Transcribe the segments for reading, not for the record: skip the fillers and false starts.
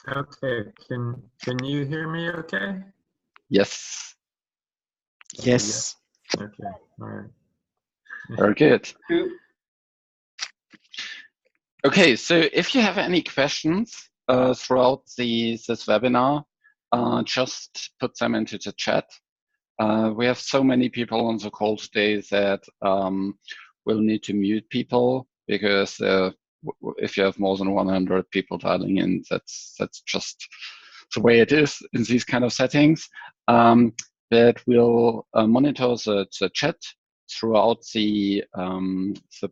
Okay, can you hear me okay? Yes. Okay, Yes. yeah. Okay, all right. Very good. Okay, so if you have any questions throughout this webinar, just put them into the chat. We have so many people on the call today that we'll need to mute people because if you have more than 100 people dialing in, that's just the way it is in these kind of settings. That will monitor the chat throughout the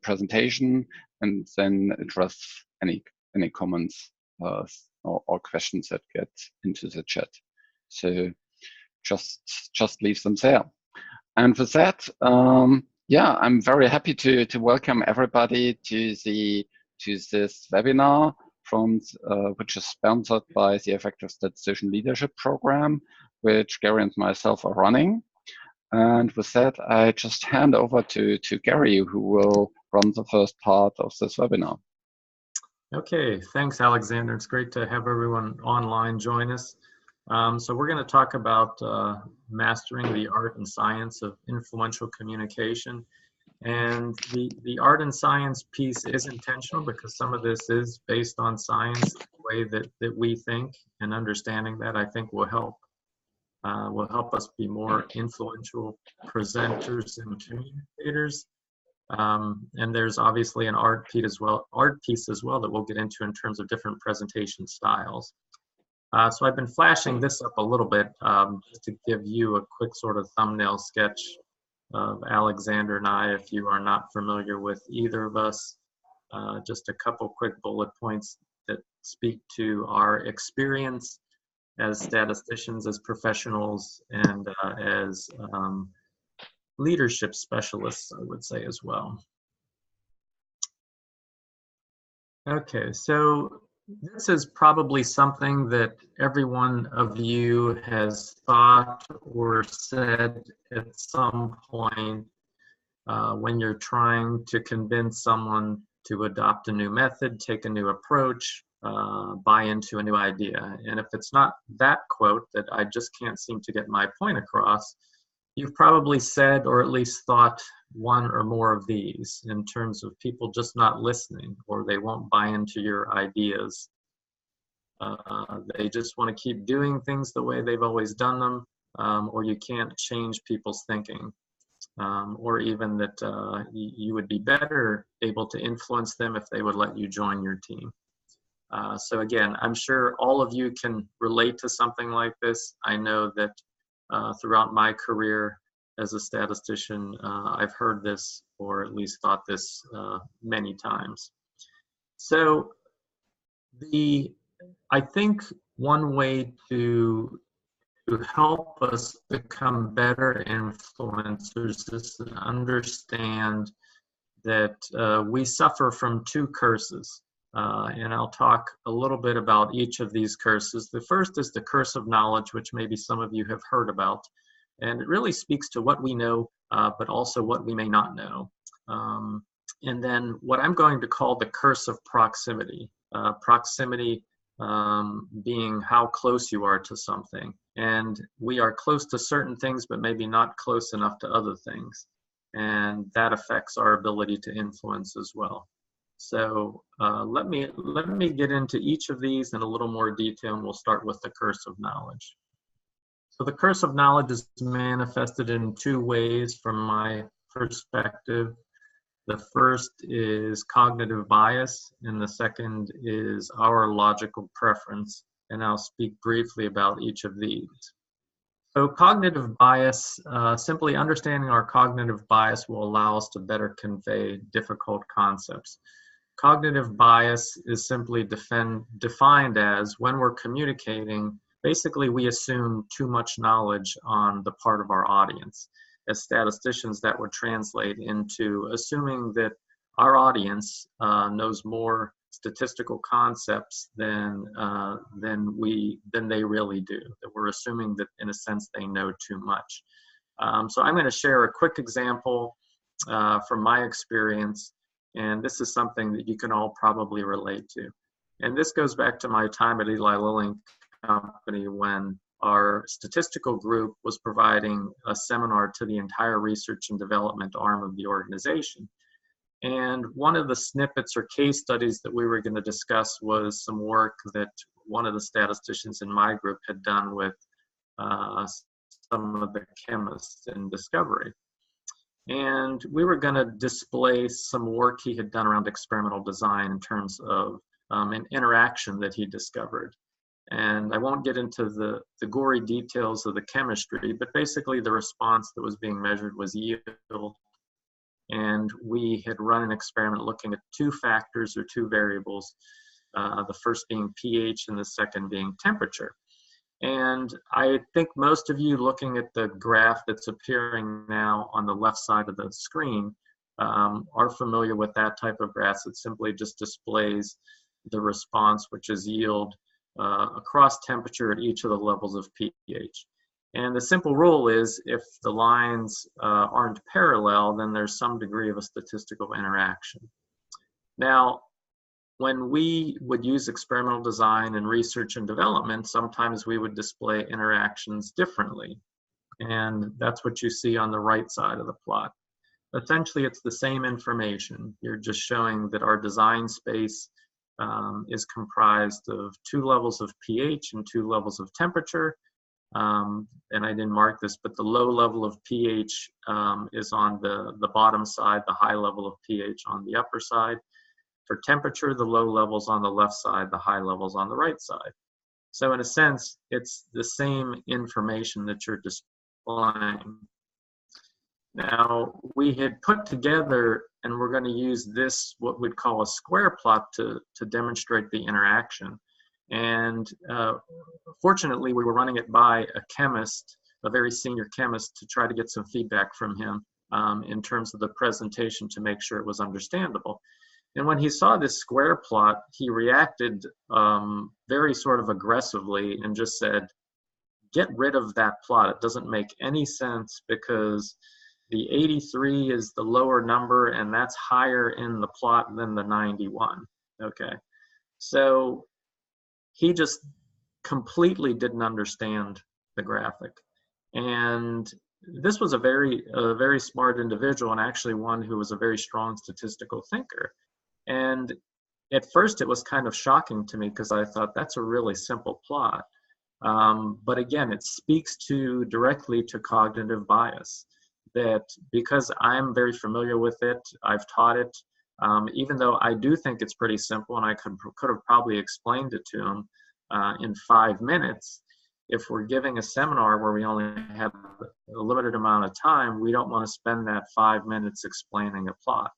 presentation and then address any comments or questions that get into the chat. So just leave them there. And with that, yeah, I'm very happy to welcome everybody to this webinar which is sponsored by the Effective Statistician Leadership Program, which Gary and myself are running. And with that, I just hand over to Gary, who will run the first part of this webinar. Okay, thanks, Alexander. It's great to have everyone online join us. So we're going to talk about mastering the art and science of influential communication. And the art and science piece is intentional because some of this is based on science, the way that we think, and understanding that I think will help us be more influential presenters and communicators. And there's obviously an art piece as well that we'll get into in terms of different presentation styles. So I've been flashing this up a little bit just to give you a quick sort of thumbnail sketch of Alexander and I, if you are not familiar with either of us. Just a couple quick bullet points that speak to our experience as statisticians, as professionals, and as leadership specialists, I would say as well. Okay, so this is probably something that every one of you has thought or said at some point when you're trying to convince someone to adopt a new method, take a new approach, buy into a new idea. And if it's not that quote that I just can't seem to get my point across, you've probably said or at least thought one or more of these in terms of people just not listening, or they won't buy into your ideas. They just want to keep doing things the way they've always done them, or you can't change people's thinking. Or even that you would be better able to influence them if they would let you join your team. So again, I'm sure all of you can relate to something like this. I know that throughout my career as a statistician, I've heard this or at least thought this many times. So I think one way to help us become better influencers is to understand that we suffer from two curses. And I'll talk a little bit about each of these curses. The first is the curse of knowledge, which maybe some of you have heard about. And it really speaks to what we know, but also what we may not know. And then what I'm going to call the curse of proximity. Proximity being how close you are to something. And we are close to certain things, but maybe not close enough to other things. And that affects our ability to influence as well. So let me get into each of these in a little more detail, and we'll start with the curse of knowledge. So the curse of knowledge is manifested in two ways from my perspective. The first is cognitive bias, and the second is our logical preference. And I'll speak briefly about each of these. So cognitive bias, simply understanding our cognitive bias will allow us to better convey difficult concepts. Cognitive bias is simply defined as when we're communicating, basically we assume too much knowledge on the part of our audience. As statisticians, that would translate into assuming that our audience knows more statistical concepts than they really do, that we're assuming that in a sense they know too much. So I'm going to share a quick example from my experience, and this is something that you can all probably relate to. And this goes back to my time at Eli Lilly and Company when our statistical group was providing a seminar to the entire research and development arm of the organization. And one of the snippets or case studies that we were going to discuss was some work that one of the statisticians in my group had done with some of the chemists in discovery. And we were going to display some work he had done around experimental design in terms of an interaction that he discovered. And I won't get into the gory details of the chemistry, but basically the response that was being measured was yield. And we had run an experiment looking at two factors or two variables, the first being pH and the second being temperature. And I think most of you looking at the graph that's appearing now on the left side of the screen are familiar with that type of graph. It simply just displays the response, which is yield, across temperature at each of the levels of pH. And the simple rule is if the lines aren't parallel, then there's some degree of a statistical interaction. Now, when we would use experimental design and research and development, sometimes we would display interactions differently. And that's what you see on the right side of the plot. Essentially, it's the same information. You're just showing that our design space is comprised of two levels of pH and two levels of temperature. And I didn't mark this, but the low level of pH is on the bottom side, the high level of pH on the upper side. For temperature, the low level's on the left side, the high level's on the right side. So in a sense, it's the same information that you're displaying. Now, we had put together, and we're going to use this, what we'd call a square plot to demonstrate the interaction. And fortunately, we were running it by a chemist, a very senior chemist, to try to get some feedback from him in terms of the presentation to make sure it was understandable. And when he saw this square plot, he reacted very sort of aggressively and just said, get rid of that plot. It doesn't make any sense because the 83 is the lower number and that's higher in the plot than the 91. Okay, so he just completely didn't understand the graphic. And this was a very smart individual and actually one who was a very strong statistical thinker. And at first it was kind of shocking to me because I thought that's a really simple plot. But again, it speaks directly to cognitive bias, that because I'm very familiar with it, I've taught it, even though I do think it's pretty simple and I could have probably explained it to him in 5 minutes. If we're giving a seminar where we only have a limited amount of time, we don't want to spend that 5 minutes explaining a plot.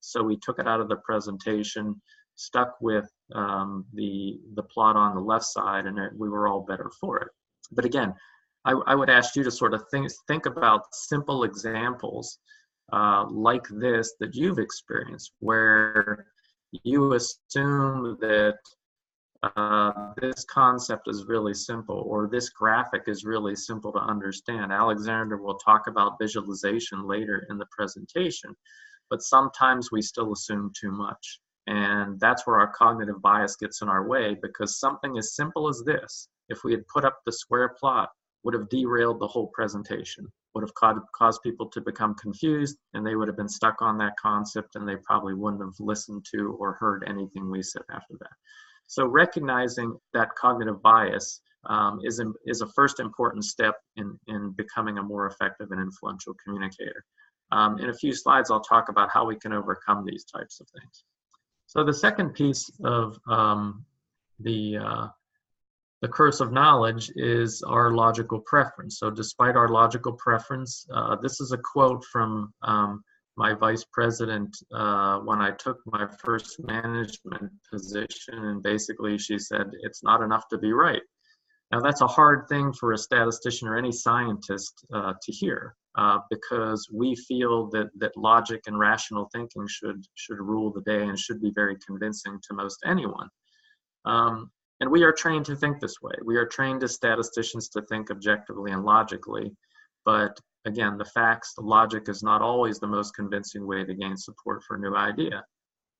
So we took it out of the presentation, stuck with the plot on the left side, and we were all better for it. But again, I would ask you to sort of think about simple examples like this that you've experienced, where you assume that this concept is really simple, or this graphic is really simple to understand. Alexander will talk about visualization later in the presentation, but sometimes we still assume too much. And that's where our cognitive bias gets in our way, because something as simple as this, if we had put up the square plot, would have derailed the whole presentation, would have caused people to become confused, and they would have been stuck on that concept, and they probably wouldn't have listened to or heard anything we said after that. So recognizing that cognitive bias is a first important step in becoming a more effective and influential communicator. In a few slides, I'll talk about how we can overcome these types of things. So the second piece of the curse of knowledge is our logical preference. So despite our logical preference, this is a quote from my vice president when I took my first management position, and basically she said, it's not enough to be right. Now that's a hard thing for a statistician or any scientist to hear, because we feel that logic and rational thinking should rule the day and should be very convincing to most anyone. And we are trained to think this way. We are trained as statisticians to think objectively and logically, but again, the facts, the logic is not always the most convincing way to gain support for a new idea.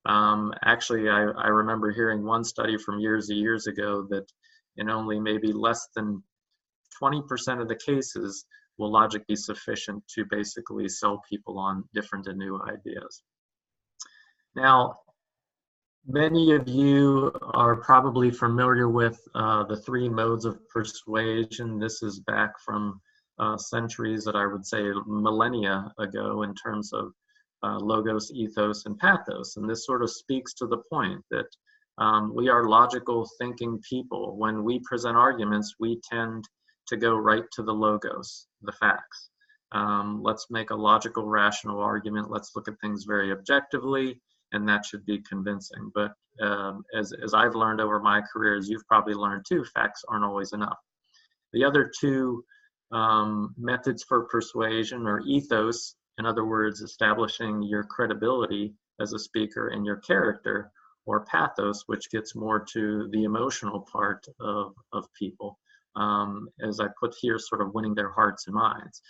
Actually, I remember hearing one study from years and years ago that in only maybe less than 20% of the cases will logic be sufficient to basically sell people on different and new ideas. Now, many of you are probably familiar with the three modes of persuasion. This is back from centuries that I would say millennia ago in terms of logos, ethos, and pathos. And this sort of speaks to the point that we are logical thinking people. When we present arguments, we tend to go right to the logos, the facts. Let's make a logical, rational argument. Let's look at things very objectively, and that should be convincing. But as I've learned over my career, as you've probably learned too, facts aren't always enough. The other two methods for persuasion are ethos, in other words, establishing your credibility as a speaker and your character, or pathos, which gets more to the emotional part of people. As I put here, sort of winning their hearts and minds.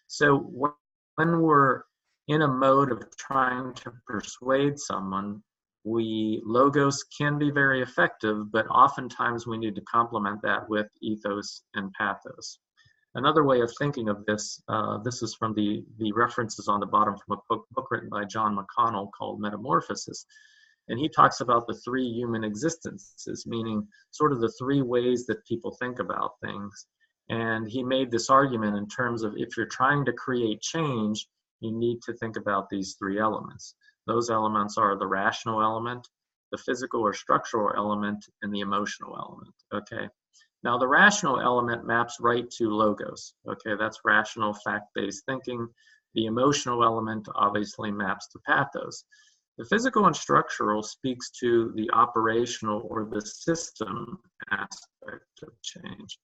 So when we're in a mode of trying to persuade someone, logos can be very effective, but oftentimes we need to complement that with ethos and pathos. Another way of thinking of this, this is from the references on the bottom from a book written by John McConnell called Metamorphosis. And he talks about the three human existences, meaning sort of the three ways that people think about things. And he made this argument in terms of if you're trying to create change, you need to think about these three elements. Those elements are the rational element, the physical or structural element, and the emotional element, okay? Now the rational element maps right to logos, okay? That's rational, fact-based thinking. The emotional element obviously maps to pathos. The physical and structural speaks to the operational or the system aspect of change.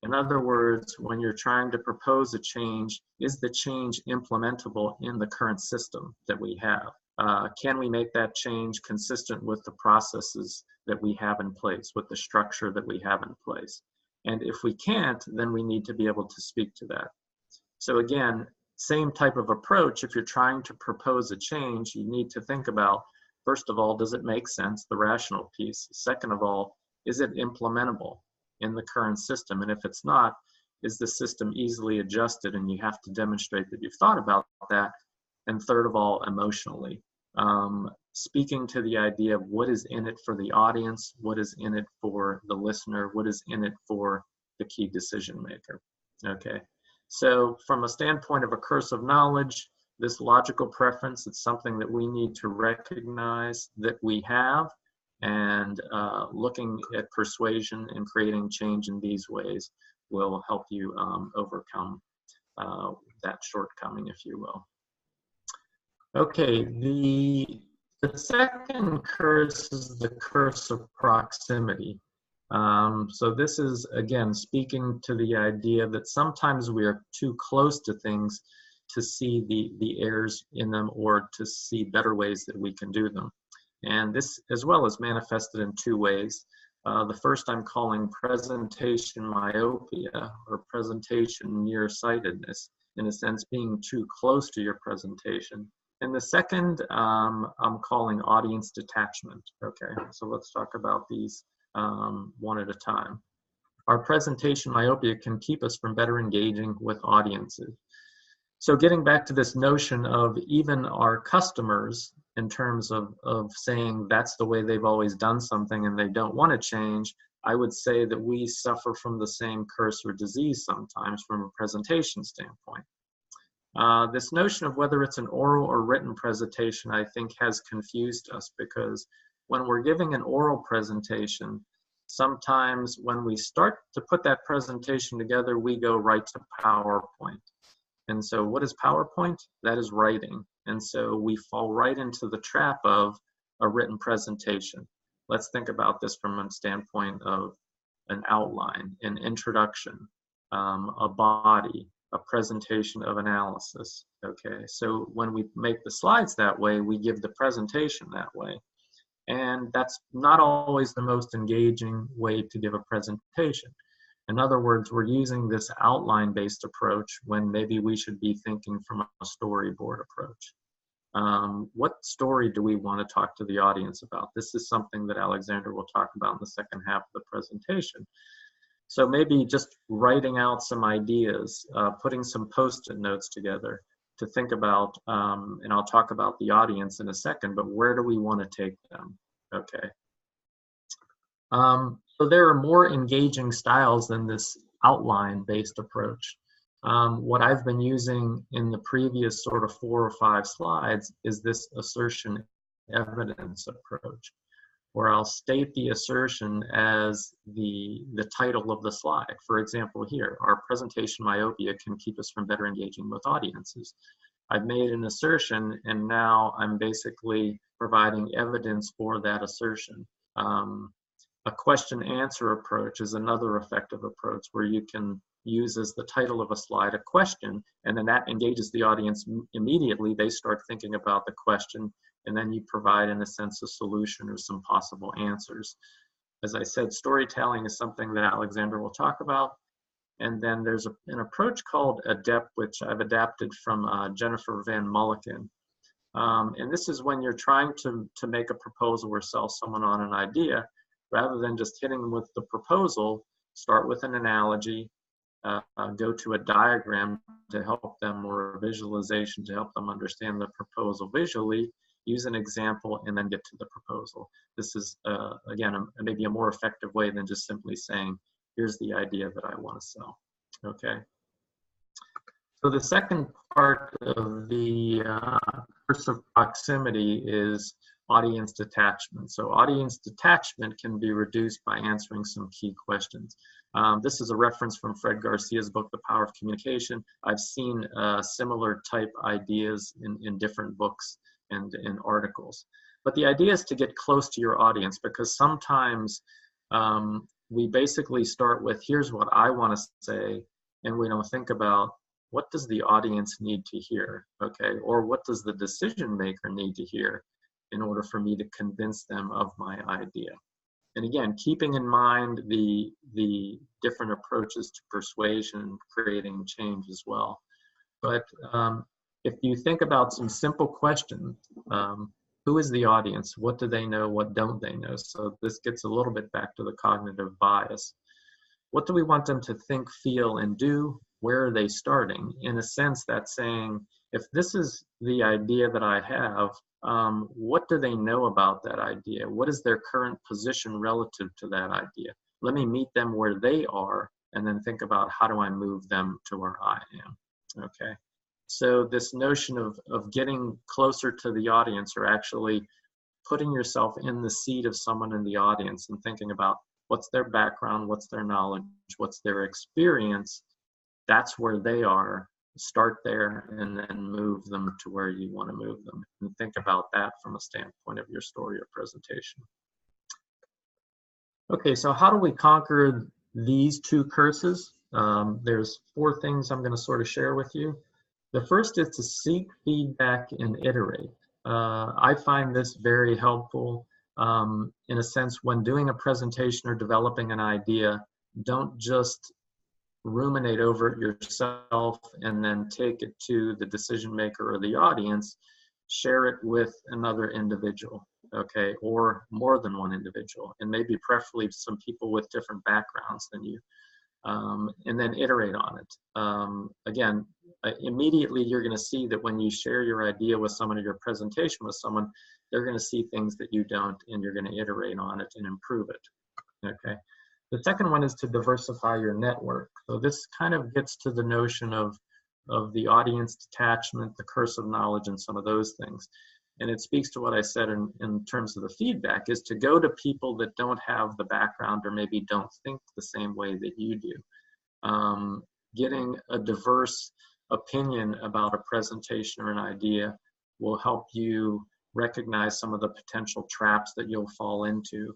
In other words, when you're trying to propose a change, is the change implementable in the current system that we have? Can we make that change consistent with the processes that we have in place, with the structure that we have in place? And if we can't, then we need to be able to speak to that. So again, same type of approach. If you're trying to propose a change, you need to think about, first of all, does it make sense, the rational piece? Second of all, is it implementable in the current system? And if it's not, is the system easily adjusted? And you have to demonstrate that you've thought about that. And third of all, emotionally, speaking to the idea of what is in it for the audience, what is in it for the listener, what is in it for the key decision maker, okay? So from a standpoint of recursive knowledge, this logical preference, it's something that we need to recognize that we have, and looking at persuasion and creating change in these ways will help you overcome that shortcoming, if you will. Okay, the second curse is the curse of proximity. So this is, again, speaking to the idea that sometimes we are too close to things to see the errors in them or to see better ways that we can do them. And this as well is manifested in two ways. The first I'm calling presentation myopia, or presentation nearsightedness, in a sense being too close to your presentation. And the second I'm calling audience detachment. Okay, so let's talk about these one at a time. Our presentation myopia can keep us from better engaging with audiences. So getting back to this notion of even our customers in terms of saying that's the way they've always done something and they don't want to change, I would say that we suffer from the same curse or disease sometimes from a presentation standpoint. This notion of whether it's an oral or written presentation, I think, has confused us, because when we're giving an oral presentation, sometimes when we start to put that presentation together, we go right to PowerPoint. And so what is PowerPoint? That is writing. And so we fall right into the trap of a written presentation. Let's think about this from a standpoint of an outline, an introduction, a body, a presentation of analysis. Okay, so when we make the slides that way, we give the presentation that way. And that's not always the most engaging way to give a presentation. In other words, we're using this outline-based approach when maybe we should be thinking from a storyboard approach. What story do we want to talk to the audience about? This is something that Alexander will talk about in the second half of the presentation. So maybe just writing out some ideas, putting some post-it notes together to think about, and I'll talk about the audience in a second, but where do we want to take them? Okay. So there are more engaging styles than this outline-based approach. What I've been using in the previous sort of 4 or 5 slides is this assertion evidence approach, where I'll state the assertion as the title of the slide. For example, here, our presentation myopia can keep us from better engaging with audiences. I've made an assertion, and now I'm basically providing evidence for that assertion. A question-answer approach is another effective approach where you can use as the title of a slide a question, and then that engages the audience immediately. They start thinking about the question, and then you provide, in a sense, a solution or some possible answers. As I said, storytelling is something that Alexander will talk about. And then there's an approach called ADEPT, which I've adapted from Jennifer Van Mulliken. And this is when you're trying to make a proposal or sell someone on an idea. Rather than just hitting them with the proposal, start with an analogy, go to a diagram to help them, or a visualization to help them understand the proposal visually, use an example, and then get to the proposal. This is, again, maybe a more effective way than just simply saying, here's the idea that I want to sell. Okay. So the second part of the curse of proximity is audience detachment. So audience detachment can be reduced by answering some key questions. This is a reference from Fred Garcia's book, The Power of Communication. I've seen similar type ideas in different books and in articles. But the idea is to get close to your audience, because sometimes we basically start with, here's what I want to say, and we don't think about, what does the audience need to hear, okay? Or what does the decision maker need to hear in order for me to convince them of my idea? And again, keeping in mind the different approaches to persuasion, creating change as well. But if you think about some simple questions, who is the audience? What do they know? What don't they know? So this gets a little bit back to the cognitive bias. What do we want them to think, feel, and do? Where are they starting? In a sense, that's saying, if this is the idea that I have, what do they know about that idea? What is their current position relative to that idea? Let me meet them where they are, and then think about, how do I move them to where I am? Okay. So this notion of getting closer to the audience, or actually putting yourself in the seat of someone in the audience and thinking about what's their background, what's their knowledge, what's their experience, that's where they are. Start there and then move them to where you want to move them, and think about that from a standpoint of your story or presentation. Okay, so how do we conquer these 2 curses? There's 4 things I'm going to sort of share with you. The first is to seek feedback and iterate. I find this very helpful in a sense when doing a presentation or developing an idea. Don't just ruminate over it yourself and then take it to the decision maker or the audience. Share it with another individual, okay, or more than one individual, and maybe preferably some people with different backgrounds than you, and then iterate on it. Again, immediately you're going to see that when you share your idea with someone, or your presentation with someone, they're going to see things that you don't, and you're going to iterate on it and improve it, okay? The second one is to diversify your network. So this kind of gets to the notion of the audience detachment, the curse of knowledge, and some of those things. And it speaks to what I said in terms of the feedback, is to go to people that don't have the background, or maybe don't think the same way that you do. Getting a diverse opinion about a presentation or an idea will help you recognize some of the potential traps that you'll fall into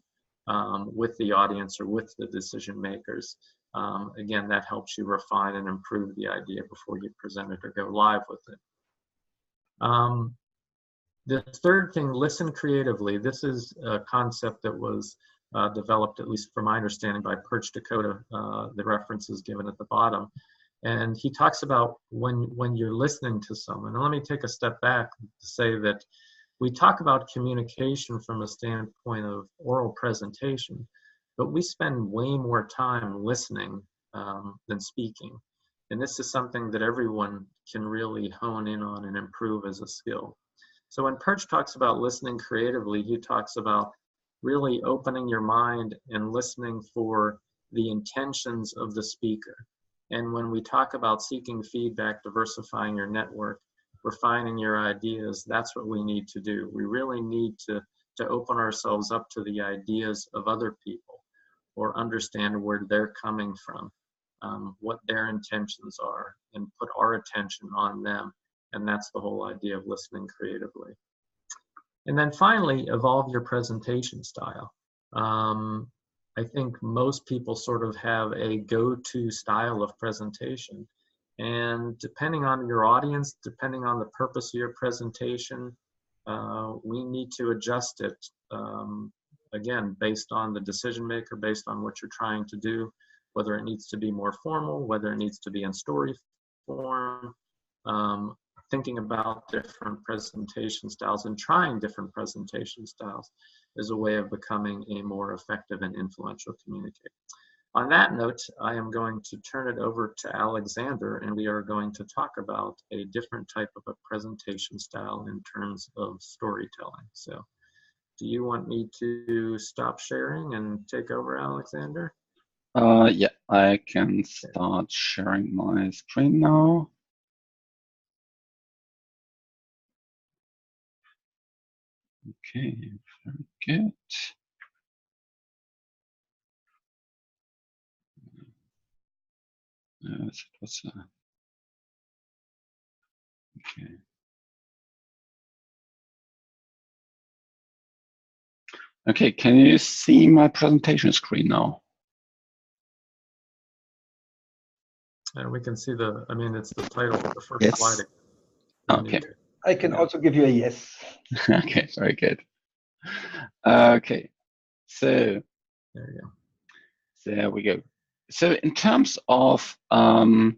with the audience or with the decision makers. Again, that helps you refine and improve the idea before you present it or go live with it. The third thing, listen creatively. This is a concept that was developed, at least from my understanding, by Perch Dakota. The reference is given at the bottom. And he talks about when you're listening to someone. And let me take a step back to say that we talk about communication from a standpoint of oral presentation, but we spend way more time listening than speaking. And this is something that everyone can really hone in on and improve as a skill. So when Perch talks about listening creatively, he talks about really opening your mind and listening for the intentions of the speaker. And when we talk about seeking feedback, diversifying your network, refining your ideas, that's what we need to do. We really need to open ourselves up to the ideas of other people, or understand where they're coming from, what their intentions are, and put our attention on them. And that's the whole idea of listening creatively. And then finally, evolve your presentation style. I think most people sort of have a go-to style of presentation. And depending on your audience, depending on the purpose of your presentation, we need to adjust it, again, based on the decision maker, based on what you're trying to do, whether it needs to be more formal, whether it needs to be in story form, thinking about different presentation styles and trying different presentation styles is a way of becoming a more effective and influential communicator. On that note, I am going to turn it over to Alexander, and we are going to talk about a different type of a presentation style in terms of storytelling. So do you want me to stop sharing and take over, Alexander? Yeah, I can start sharing my screen now. Okay, very good. Yes, it was okay. Okay, can you see my presentation screen now? We can see I mean, it's the title of the first Yes. slide. Okay. I can also give you a yes. Okay, very good. Okay, so there you go. There we go. So in terms of so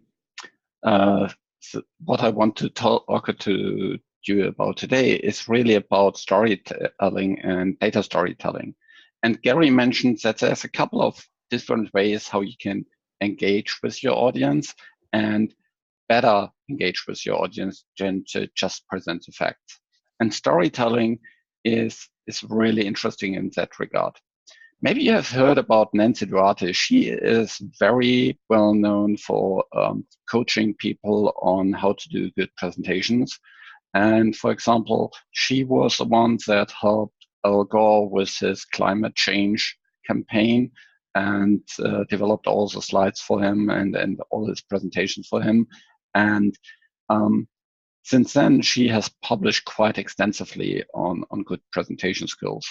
what I want to talk to you about today is really about storytelling and data storytelling. And Gary mentioned that there's a couple of different ways how you can engage with your audience and better engage with your audience than to just present the facts. And storytelling is really interesting in that regard. Maybe you have heard about Nancy Duarte. She is very well known for coaching people on how to do good presentations. And for example, she was the one that helped Al Gore with his climate change campaign and developed all the slides for him and all his presentations for him. And since then, she has published quite extensively on good presentation skills.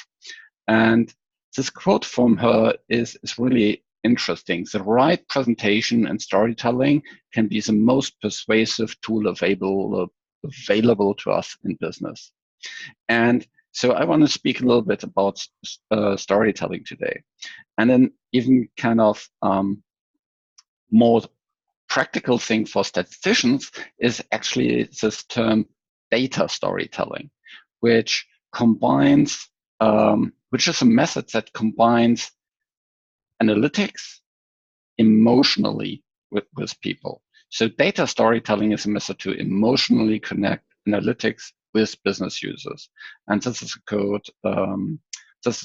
And this quote from her is really interesting. The right presentation and storytelling can be the most persuasive tool available to us in business. And so I want to speak a little bit about storytelling today. And then even kind of more practical thing for statisticians is actually this term data storytelling, which combines which is a method that combines analytics emotionally with people. So data storytelling is a method to emotionally connect analytics with business users. And this is a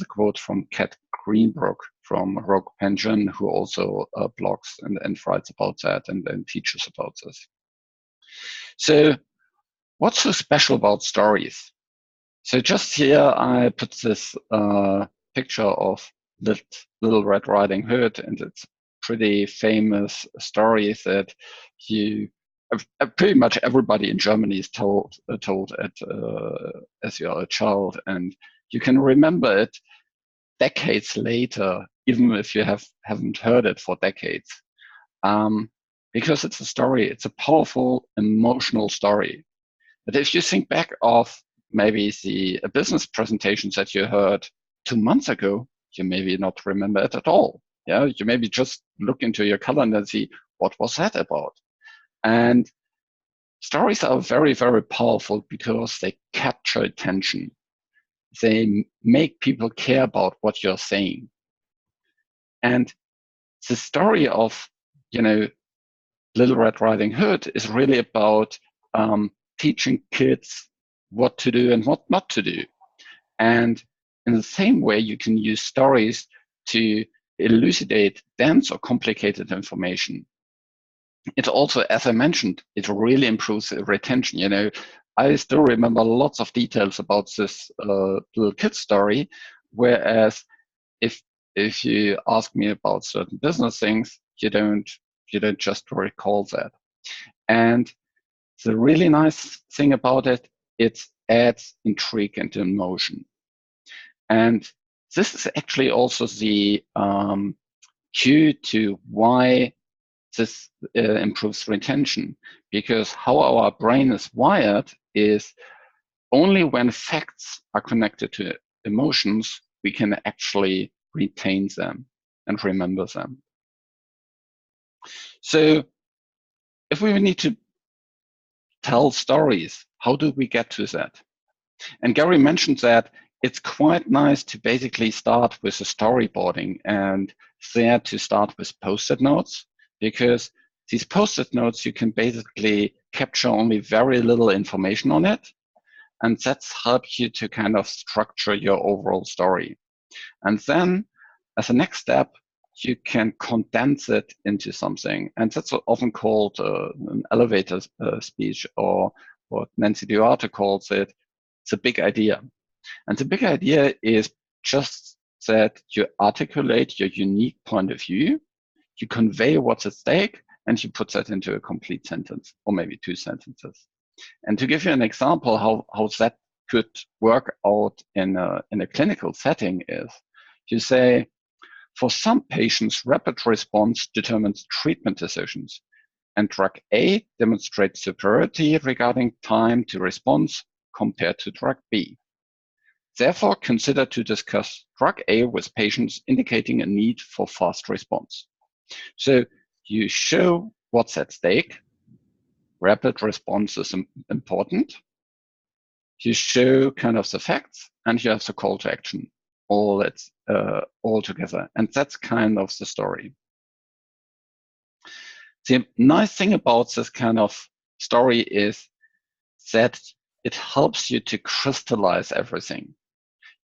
quote from Kat Greenbrook from Rogue Pension, who also blogs and writes about that and teaches about this. So what's so special about stories? So just here, I put this picture of Little Red Riding Hood, and it's a pretty famous story that pretty much everybody in Germany is told as you're a child, and you can remember it decades later, even if you haven't heard it for decades, because it's a story. It's a powerful, emotional story. But if you think back of maybe the business presentations that you heard 2 months ago, you maybe not remember it at all. Yeah, you maybe just look into your calendar and see what was that about. And stories are very, very powerful because they capture attention. They make people care about what you're saying. And the story of, Little Red Riding Hood is really about teaching kids what to do and what not to do. And in the same way, you can use stories to elucidate dense or complicated information. It also, as I mentioned, it really improves retention. I still remember lots of details about this little kid story, whereas if you ask me about certain business things, you don't just recall that. And the really nice thing about it, it adds intrigue and emotion. And this is actually also the cue to why this improves retention, because how our brain is wired is only when facts are connected to emotions, we can actually retain them and remember them. So if we need to tell stories, how do we get to that? And Gary mentioned that it's quite nice to basically start with the storyboarding and there to start with post-it notes, because these post-it notes, you can basically capture only very little information on it. And that's helped you to kind of structure your overall story. And then as a next step, you can condense it into something. And that's often called an elevator speech, or what Nancy Duarte calls it, the big idea. And the big idea is just that you articulate your unique point of view, you convey what's at stake, and you put that into a complete sentence, or maybe 2 sentences. And to give you an example how that could work out in a clinical setting is, you say, for some patients, rapid response determines treatment decisions, and drug A demonstrates superiority regarding time to response compared to drug B. Therefore, consider to discuss drug A with patients indicating a need for fast response. So you show what's at stake. Rapid response is important. You show kind of the facts, and you have the call to action all together. And that's kind of the story. The nice thing about this kind of story is that it helps you to crystallize everything.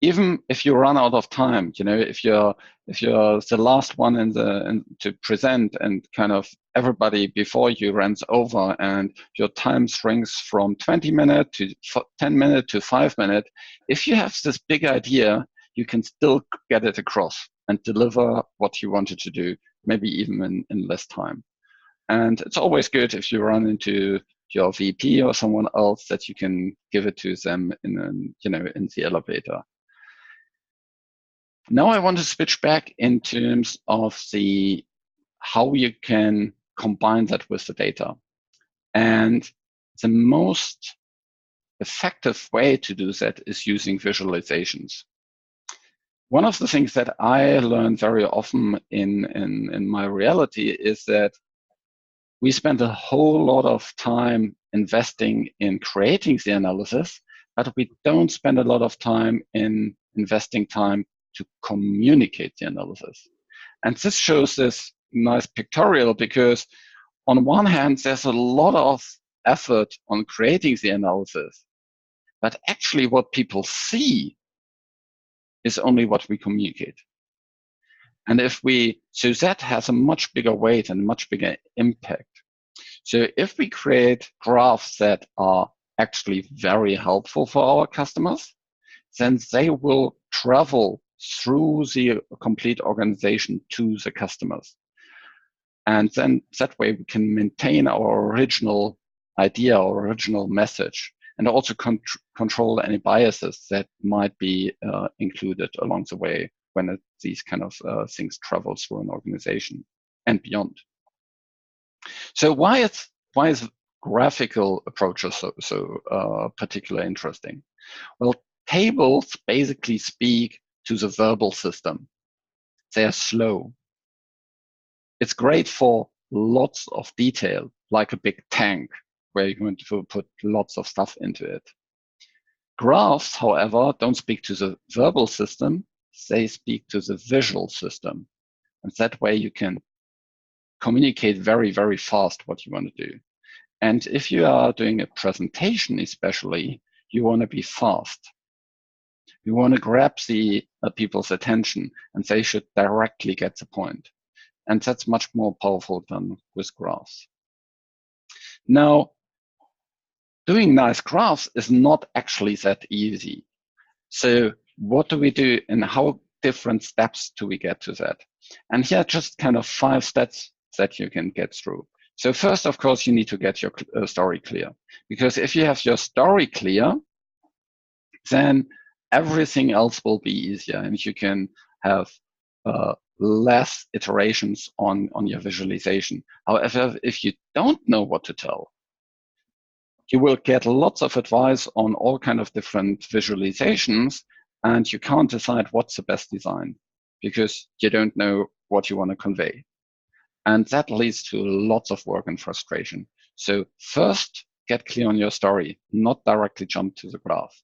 Even if you run out of time, if you're the last one to present, and kind of everybody before you runs over, and your time shrinks from 20 minutes to 10 minutes to 5 minutes, if you have this big idea, you can still get it across and deliver what you wanted to do, maybe even in less time. And it's always good if you run into your VP or someone else that you can give it to them in the elevator. Now I want to switch back in terms of how you can combine that with the data. And the most effective way to do that is using visualizations. One of the things that I learn very often in my reality is that we spend a whole lot of time investing in creating the analysis, but we don't spend a lot of time in investing time to communicate the analysis. And this shows this nice pictorial, because on one hand, there's a lot of effort on creating the analysis, but actually what people see is only what we communicate. And so that has a much bigger weight and much bigger impact. So if we create graphs that are actually very helpful for our customers, then they will travel through the complete organization to the customers. And then that way we can maintain our original idea, our original message, and also control any biases that might be included along the way when these kind of things travel through an organization and beyond. So why is graphical approaches so particularly interesting? Well, tables basically speak to the verbal system. They are slow. It's great for lots of detail, like a big tank where you're going to put lots of stuff into it. Graphs, however, don't speak to the verbal system, they speak to the visual system. And that way you can communicate very, very fast what you want to do. And if you are doing a presentation especially, you want to be fast. You want to grab the people's attention, and they should directly get the point. And that's much more powerful than with graphs. Now, doing nice graphs is not actually that easy. So what do we do, and how different steps do we get to that? And here are just kind of 5 steps that you can get through. So first, of course, you need to get your story clear. Because if you have your story clear, then everything else will be easier, and you can have less iterations on your visualization. However, if you don't know what to tell, you will get lots of advice on all kind of different visualizations, and you can't decide what's the best design because you don't know what you want to convey. And that leads to lots of work and frustration. So first, get clear on your story, not directly jump to the graph.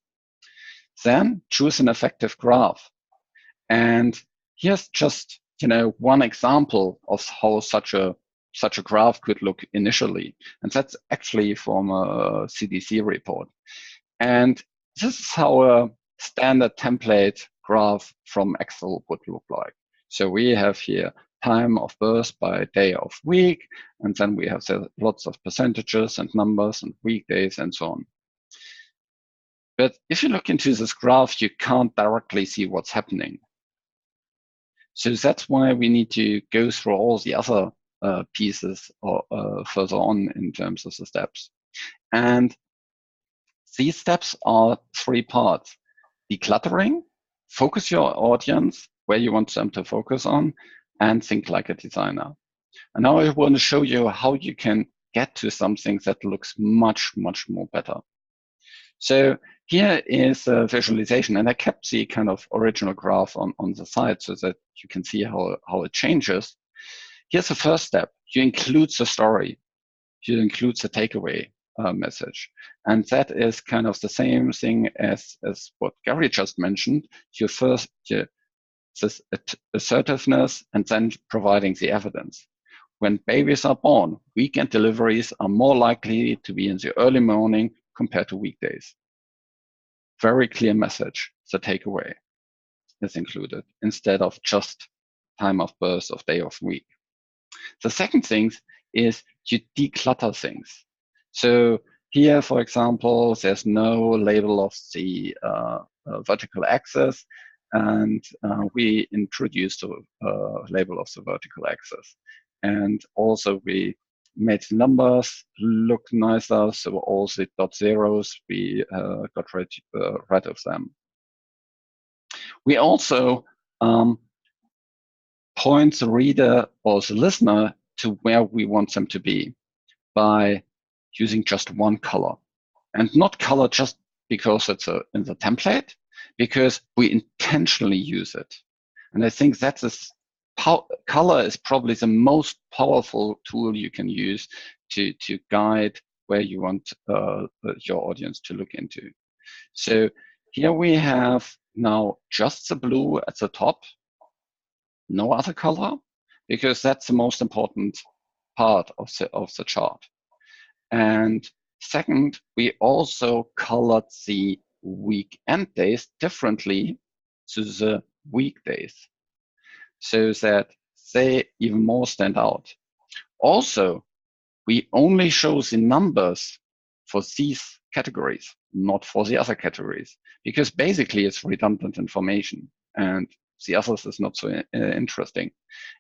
Then choose an effective graph. And here's just, one example of how such a graph could look initially. And that's actually from a CDC report. And this is how a standard template graph from Excel would look like. So we have here time of birth by day of week, and then we have lots of percentages and numbers and weekdays and so on. But if you look into this graph, you can't directly see what's happening. So that's why we need to go through all the other pieces further on in terms of the steps. And these steps are 3 parts. Decluttering, focus your audience where you want them to focus on, and think like a designer. And now I want to show you how you can get to something that looks much, much more better. So here is a visualization, and I kept the kind of original graph on the side so that you can see how it changes. Here's the first step. You include the story. You include the takeaway message. And that is kind of the same thing as what Gary just mentioned. You first, this assertiveness, and then providing the evidence. When babies are born, weekend deliveries are more likely to be in the early morning compared to weekdays. Very clear message. The takeaway is included instead of just time of birth of day of week. The second thing is you declutter things. So here, for example, there's no label of the vertical axis, and we introduced a label of the vertical axis. And also we made numbers look nicer, so all the dot zeros, we got rid of them. We also point the reader or the listener to where we want them to be by using just one color. And not color just because it's in the template, because we intentionally use it. And I think that's color is probably the most powerful tool you can use to guide where you want your audience to look into. So here we have now just the blue at the top, no other color, because that's the most important part of the chart. And second, we also colored the weekend days differently to the weekdays, so that they even more stand out. Also, we only show the numbers for these categories, not for the other categories, because basically it's redundant information and the others is not so interesting.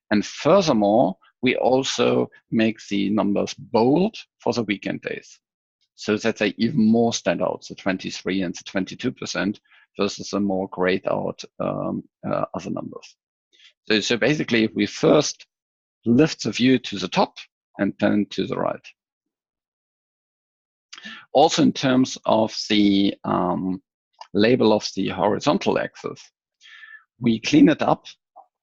And furthermore, we also make the numbers bold for the weekend days, so that they even more stand out, the 23 and the 22% versus the more grayed out other numbers. So basically, we first lift the view to the top and then to the right. Also, in terms of the label of the horizontal axis, we clean it up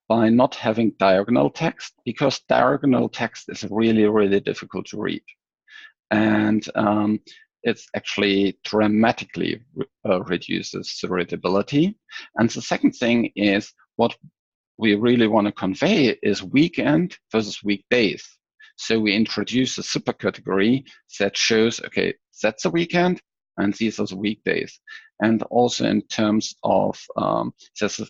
by not having diagonal text, because diagonal text is really, really difficult to read. and it's actually dramatically reduces the readability. And the second thing is what we really want to convey is weekend versus weekdays. So we introduce a super category that shows, okay, that's a weekend and these are the weekdays. And also in terms of, there's a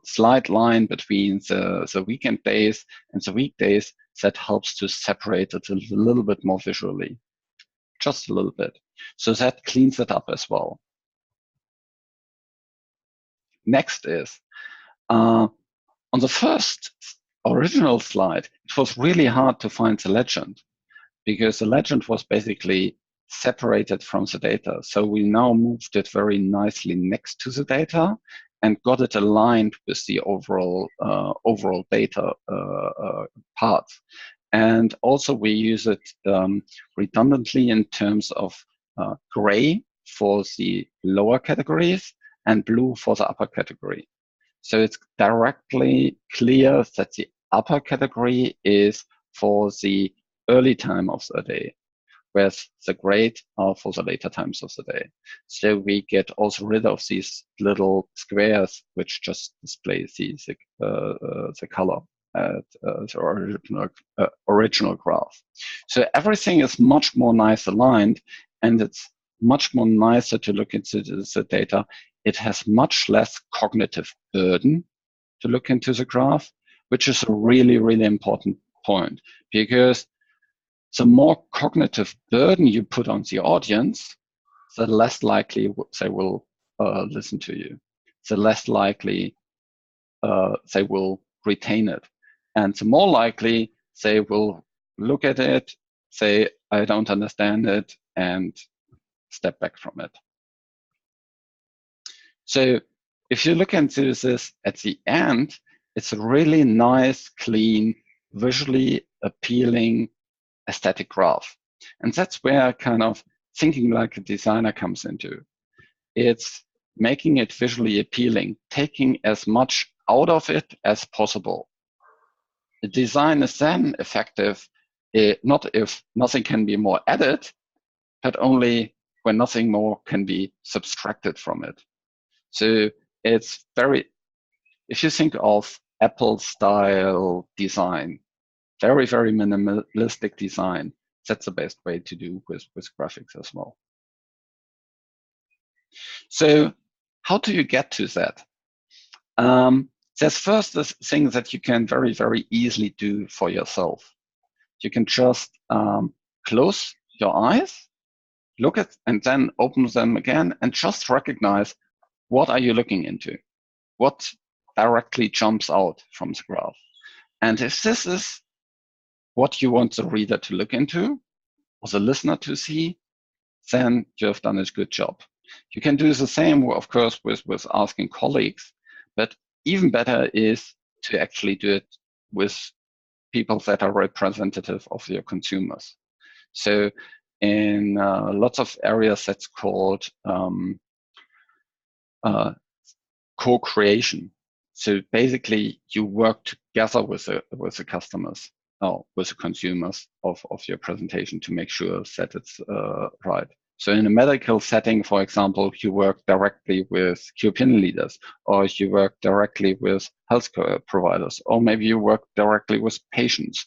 slight line between the weekend days and the weekdays that helps to separate it a little bit more visually, just a little bit. So that cleans it up as well. Next is, on the first original slide, it was really hard to find the legend because the legend was basically separated from the data. So we now moved it very nicely next to the data and got it aligned with the overall data parts. And also we use it redundantly in terms of gray for the lower categories and blue for the upper category. So it's directly clear that the upper category is for the early time of the day, whereas the gray are for the later times of the day. So we get also rid of these little squares, which just display the color at the original graph. So everything is much more nice aligned, and it's much more nicer to look into the data. It has much less cognitive burden to look into the graph, which is a really, really important point, because the more cognitive burden you put on the audience, the less likely they will listen to you, the less likely they will retain it. And the more likely they will look at it, say, I don't understand it, and step back from it. So if you look into this at the end, it's a really nice, clean, visually appealing aesthetic graph. And that's where kind of thinking like a designer comes into. It's making it visually appealing, taking as much out of it as possible. The design is then effective, not if nothing can be more added, but only when nothing more can be subtracted from it. So it's very, if you think of Apple style design, very, very minimalistic design, that's the best way to do with graphics as well. So how do you get to that? There's first this thing that you can very, very easily do for yourself. You can just close your eyes, look at, and then open them again, and just recognize, what are you looking into? What directly jumps out from the graph? And if this is what you want the reader to look into, or the listener to see, then you have done a good job. You can do the same, of course, with asking colleagues, but even better is to actually do it with people that are representative of your consumers. So in lots of areas, that's called co-creation. So basically, you work together with the customers or with the consumers of your presentation to make sure that it's right. So in a medical setting, for example, you work directly with key opinion leaders, or you work directly with healthcare providers, or maybe you work directly with patients,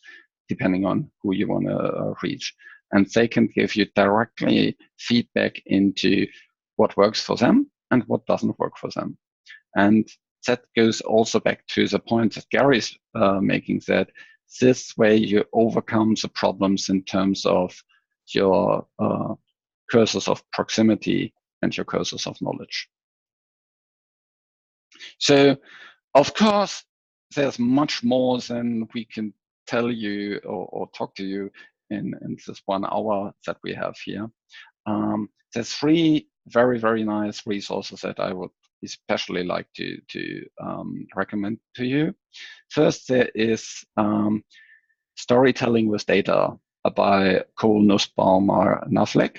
depending on who you want to reach. And they can give you directly feedback into what works for them and what doesn't work for them. And that goes also back to the point that Gary's making, that this way you overcome the problems in terms of your cursors of proximity and your cursors of knowledge. So, of course, there's much more than we can tell you or talk to you in this 1 hour that we have here. There's 3 very, very nice resources that I would especially like to recommend to you. First, there is Storytelling with Data by Cole Nussbaumer-Knafleck.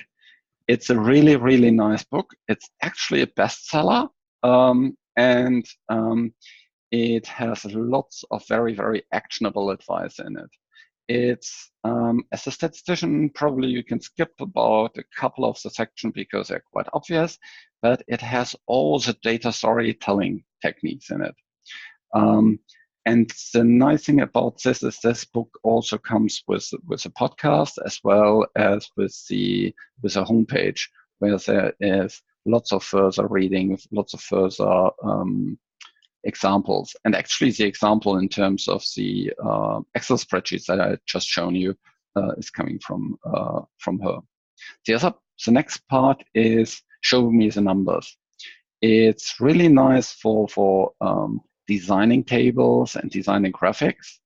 It's a really, really nice book. It's actually a bestseller, and it has lots of very, very actionable advice in it. It's, as a statistician, probably you can skip about a couple of the sections because they're quite obvious, but it has all the data storytelling techniques in it. And the nice thing about this is this book also comes with a podcast as well as with a homepage where there is lots of further reading, lots of further examples. And actually the example in terms of the Excel spreadsheets that I just shown you is coming from her. The next part is show me the numbers. It's really nice for designing tables and designing graphics.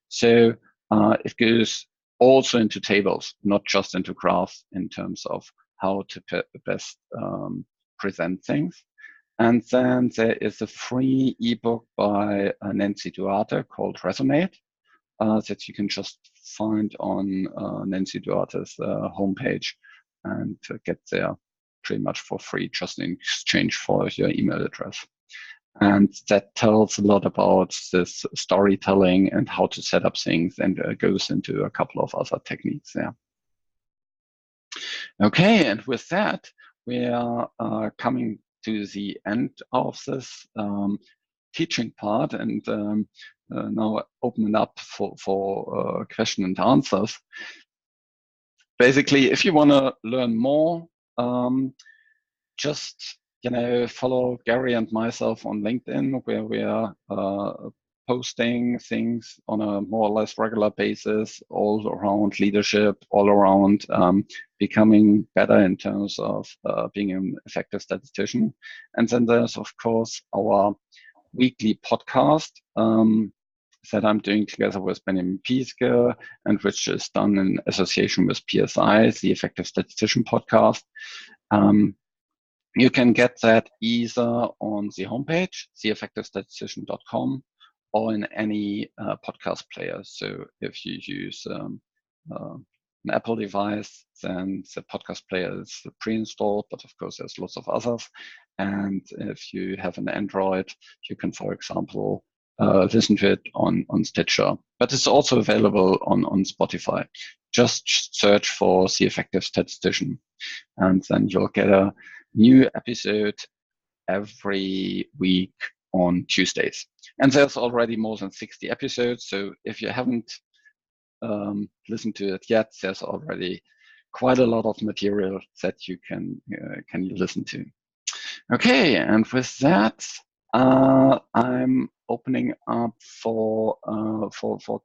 So it goes also into tables, not just into graphs in terms of how to best present things. And then there is a free ebook by Nancy Duarte called Resonate that you can just find on Nancy Duarte's homepage and get there pretty much for free, just in exchange for your email address. And that tells a lot about this storytelling and how to set up things, and goes into a couple of other techniques there. Okay, and with that, we are coming to the end of this teaching part, and now open it up for question and answers. Basically, if you want to learn more, just follow Gary and myself on LinkedIn, where we are posting things on a more or less regular basis, all around leadership, all around becoming better in terms of being an effective statistician. And then there's, of course, our weekly podcast that I'm doing together with Benjamin Pieske, and which is done in association with PSI, the Effective Statistician Podcast. You can get that either on the homepage, theeffectivestatistician.com, or in any podcast player. So if you use an Apple device, then the podcast player is pre-installed, but of course there's lots of others. And if you have an Android, you can, for example, listen to it on Stitcher. But it's also available on Spotify. Just search for The Effective Statistician, and then you'll get a new episode every week on Tuesdays. And there's already more than 60 episodes. So if you haven't listened to it yet, there's already quite a lot of material that you can listen to. Okay, and with that, I'm opening up for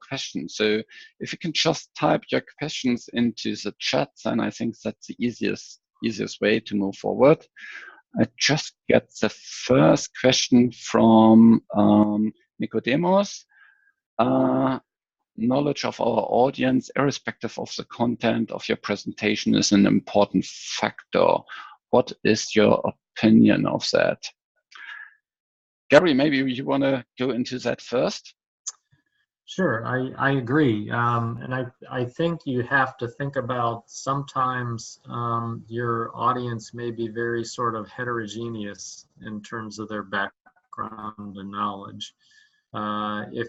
questions. So if you can just type your questions into the chat, then I think that's the easiest way to move forward. I just get the first question from Nicodemus. Knowledge of our audience, irrespective of the content of your presentation, is an important factor. What is your opinion of that? Gary, maybe you want to go into that first? Sure, I agree. And I think you have to think about sometimes your audience may be very sort of heterogeneous in terms of their background and knowledge.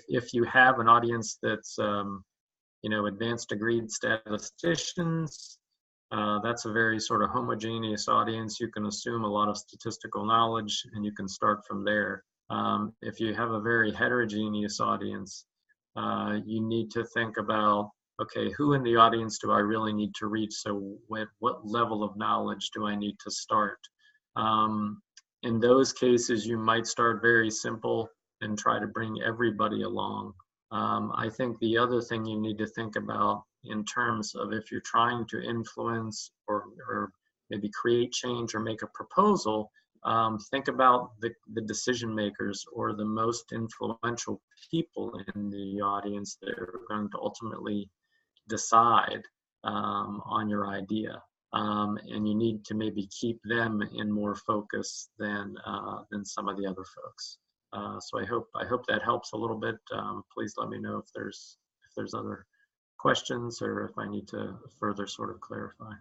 If you have an audience that's advanced degreed statisticians, that's a very sort of homogeneous audience. You can assume a lot of statistical knowledge and you can start from there. If you have a very heterogeneous audience, you need to think about, okay, who in the audience do I really need to reach? So what level of knowledge do I need to start? In those cases, you might start very simple and try to bring everybody along. I think the other thing you need to think about in terms of if you're trying to influence or maybe create change or make a proposal, think about the decision makers or the most influential people in the audience that are going to ultimately decide on your idea. And you need to maybe keep them in more focus than some of the other folks. So I hope that helps a little bit. Please let me know if there's other questions or if I need to further sort of clarify.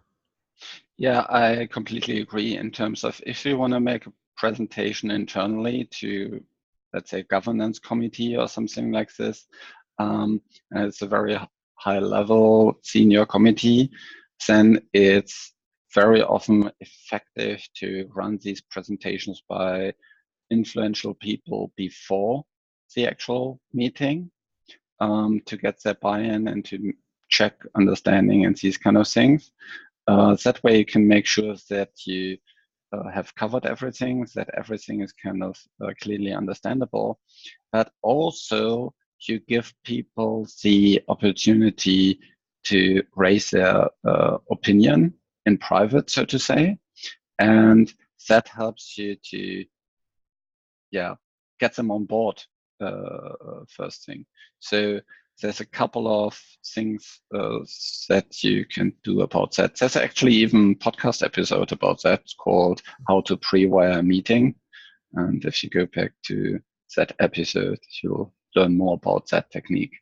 Yeah, I completely agree in terms of if you want to make a presentation internally to, let's say, governance committee or something like this, and it's a very high-level senior committee, then it's very often effective to run these presentations by influential people before the actual meeting, to get their buy-in and to check understanding and these kind of things. That way you can make sure that you have covered everything, that everything is kind of clearly understandable, but also you give people the opportunity to raise their opinion in private, so to say, and that helps you to get them on board first thing. So there's a couple of things that you can do about that. There's actually even podcast episode about that called How to Pre-Wire a Meeting. And if you go back to that episode, you'll learn more about that technique.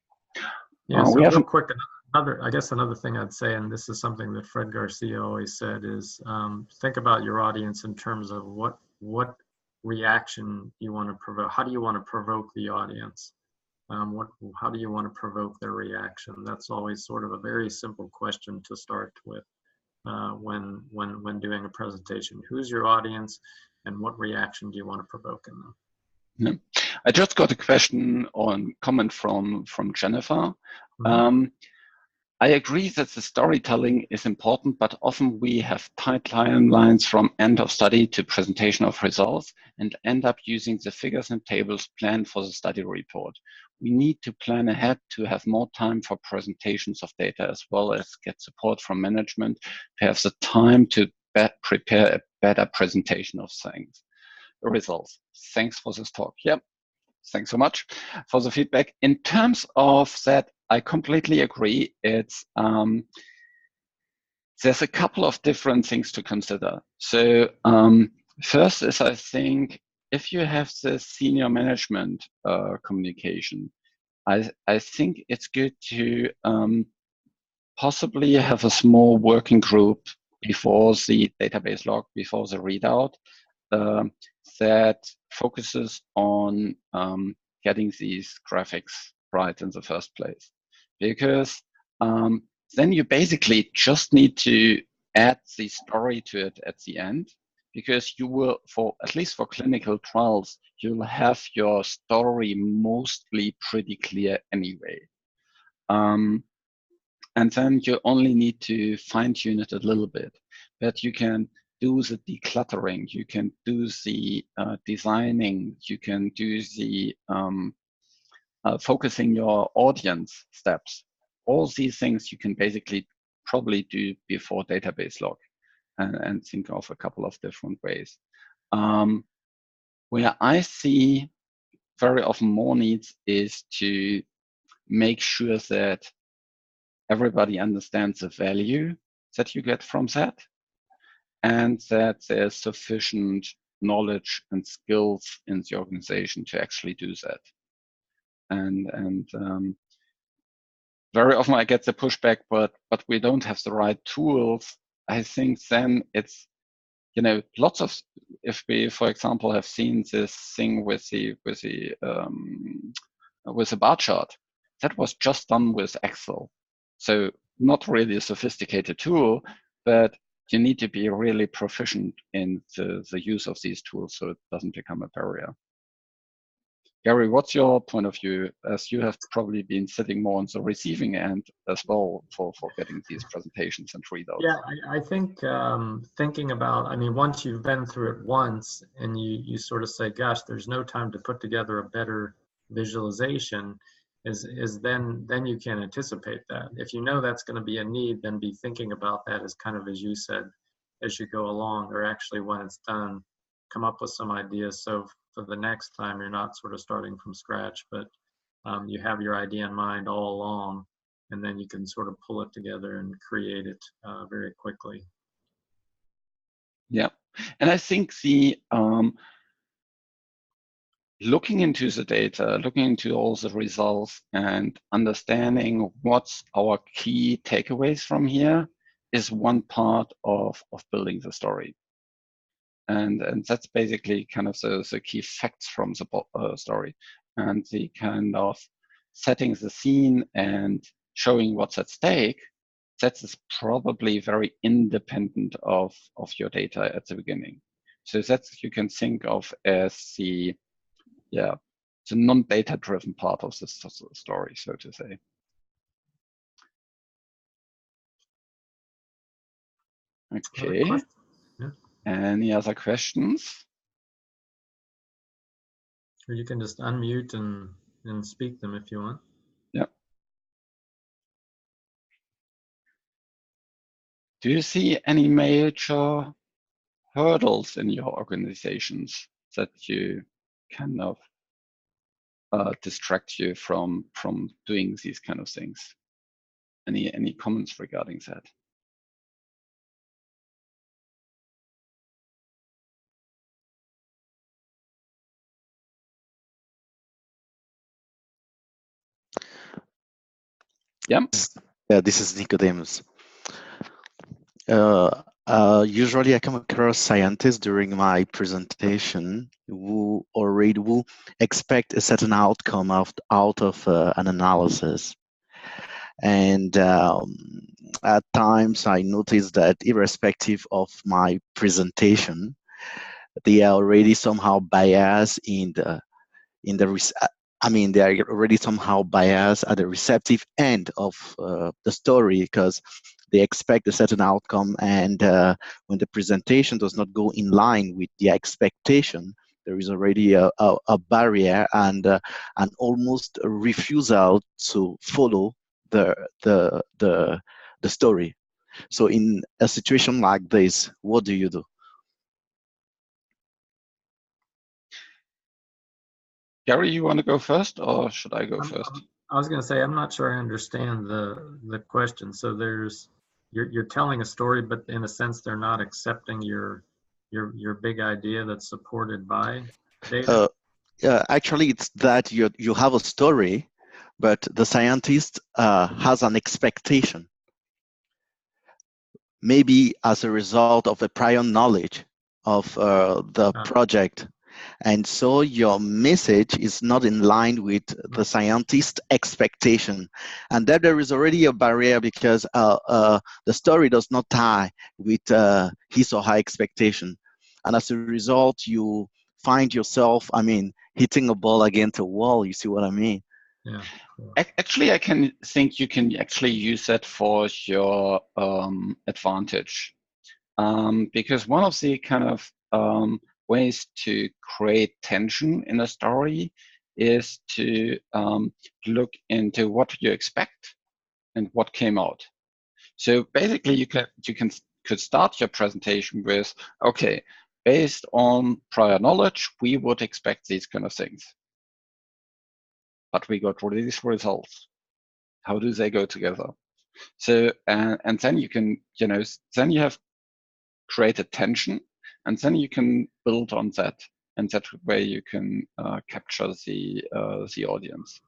Yeah, so real quick, another thing I'd say, and this is something that Fred Garcia always said, is think about your audience in terms of what reaction you want to provoke. How do you want to provoke the audience? How do you want to provoke their reaction? That's always sort of a very simple question to start with when doing a presentation. Who's your audience, and what reaction do you want to provoke in them? Yeah. I just got a comment from Jennifer. Mm-hmm. I agree that the storytelling is important, but often we have tight timelines from end of study to presentation of results and end up using the figures and tables planned for the study report. We need to plan ahead to have more time for presentations of data, as well as get support from management to have the time to prepare a better presentation of results. Thanks for this talk. Yep. Thanks so much for the feedback. In terms of that, I completely agree. It's there's a couple of different things to consider. So first is, I think, if you have the senior management communication, I think it's good to possibly have a small working group before the database log, before the readout, that focuses on getting these graphics right in the first place. Because then you basically just need to add the story to it at the end, because you will, at least for clinical trials, you'll have your story mostly pretty clear anyway. And then you only need to fine-tune it a little bit. But you can do the decluttering, you can do the designing, you can do the focusing your audience steps. All these things you can basically probably do before database log, and think of a couple of different ways. Where I see very often more needs is to make sure that everybody understands the value that you get from that, and that there's sufficient knowledge and skills in the organization to actually do that. And very often I get the pushback, but we don't have the right tools. I think then it's, lots of, if we, for example, have seen this thing with the bar chart, that was just done with Excel. So not really a sophisticated tool, but you need to be really proficient in the use of these tools so it doesn't become a barrier. Gary, what's your point of view, as you have probably been sitting more on the receiving end as well for getting these presentations and readouts? Yeah, I think thinking about, once you've been through it once and you sort of say, gosh, there's no time to put together a better visualization, is then you can anticipate that. If you know that's going to be a need, then be thinking about that as kind of, as you said, as you go along, or actually when it's done, come up with some ideas. So for the next time, you're not sort of starting from scratch, but you have your idea in mind all along, and then you can sort of pull it together and create it very quickly. Yeah, and I think the looking into the data, looking into all the results, and understanding what's our key takeaways from here is one part of building the story. And that's basically kind of the key facts from the story, and the kind of setting the scene and showing what's at stake, that is probably very independent of your data at the beginning. So that you can think of as the non-data driven part of the story, so to say. Okay. Yeah. Any other questions? Or you can just unmute and speak them if you want. Yeah. Do you see any major hurdles in your organizations that you kind of distract you from doing these kind of things? Any comments regarding that? Yeah. Yeah, this is Nicodemus. Usually I come across scientists during my presentation who expect a certain outcome out of an analysis. And at times I notice that irrespective of my presentation, they are already somehow biased they are already somehow biased at the receptive end of the story because they expect a certain outcome, and when the presentation does not go in line with the expectation, there is already a barrier and an almost a refusal to follow the story. So in a situation like this, what do you do? Gary, you want to go first, or should I go first? I was going to say, I'm not sure I understand the question. So you're telling a story, but in a sense, they're not accepting your big idea that's supported by data. Actually, it's that you have a story, but the scientist has an expectation, maybe as a result of a prior knowledge of the project. And so your message is not in line with the scientist's expectation. And that there is already a barrier because the story does not tie with his or her expectation. And as a result, you find yourself, hitting a ball against a wall. You see what I mean? Yeah. Actually, I think you can actually use that for your advantage. Because one of the kind of ways to create tension in a story is to look into what you expect and what came out. So basically, you could start your presentation with, okay, based on prior knowledge, we would expect these kind of things, but we got these results. How do they go together? So and then you can, then you have created tension, and then you can build on that, and that way you can capture the audience.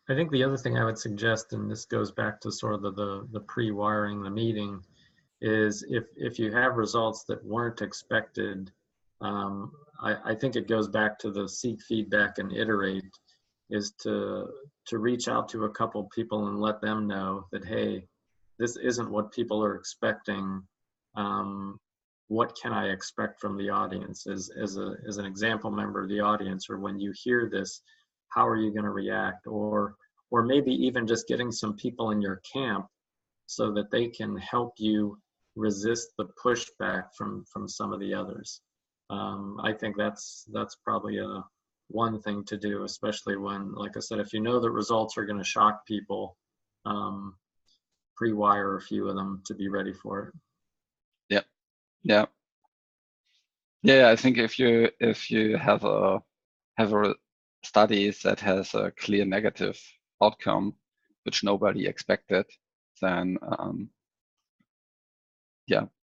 I think the other thing I would suggest, and this goes back to sort of the pre-wiring the meeting, is if you have results that weren't expected, I think it goes back to the seek feedback and iterate, is to reach out to a couple people and let them know that, hey, this isn't what people are expecting. What can I expect from the audience as an example member of the audience, or when you hear this, how are you going to react? Or maybe even just getting some people in your camp so that they can help you resist the pushback from some of the others. I think that's probably one thing to do, especially when, like I said, if you know the results are going to shock people, pre-wire a few of them to be ready for it. Yeah. I think if you have a study that has a clear negative outcome, which nobody expected, then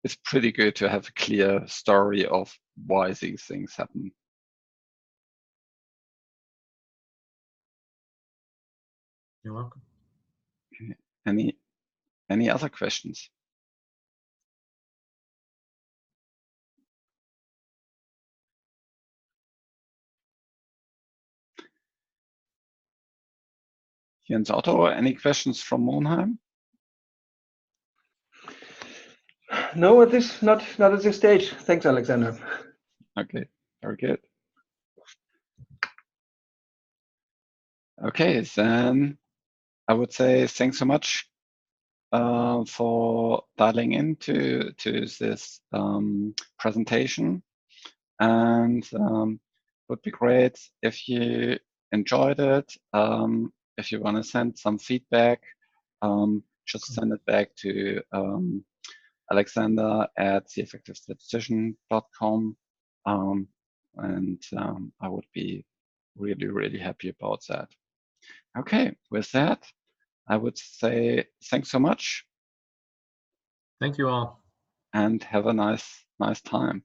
it's pretty good to have a clear story of why these things happen. You're welcome. Okay. Any other questions? Jens Otto, any questions from Monheim? No, not at this stage. Thanks, Alexander. Okay, very good. Okay, then I would say thanks so much for dialing into this presentation, and would be great if you enjoyed it. If you want to send some feedback, just send it back to Alexander at theeffectivestatistician.com, and I would be really, really happy about that. Okay, with that, I would say thanks so much. Thank you all. And have a nice time.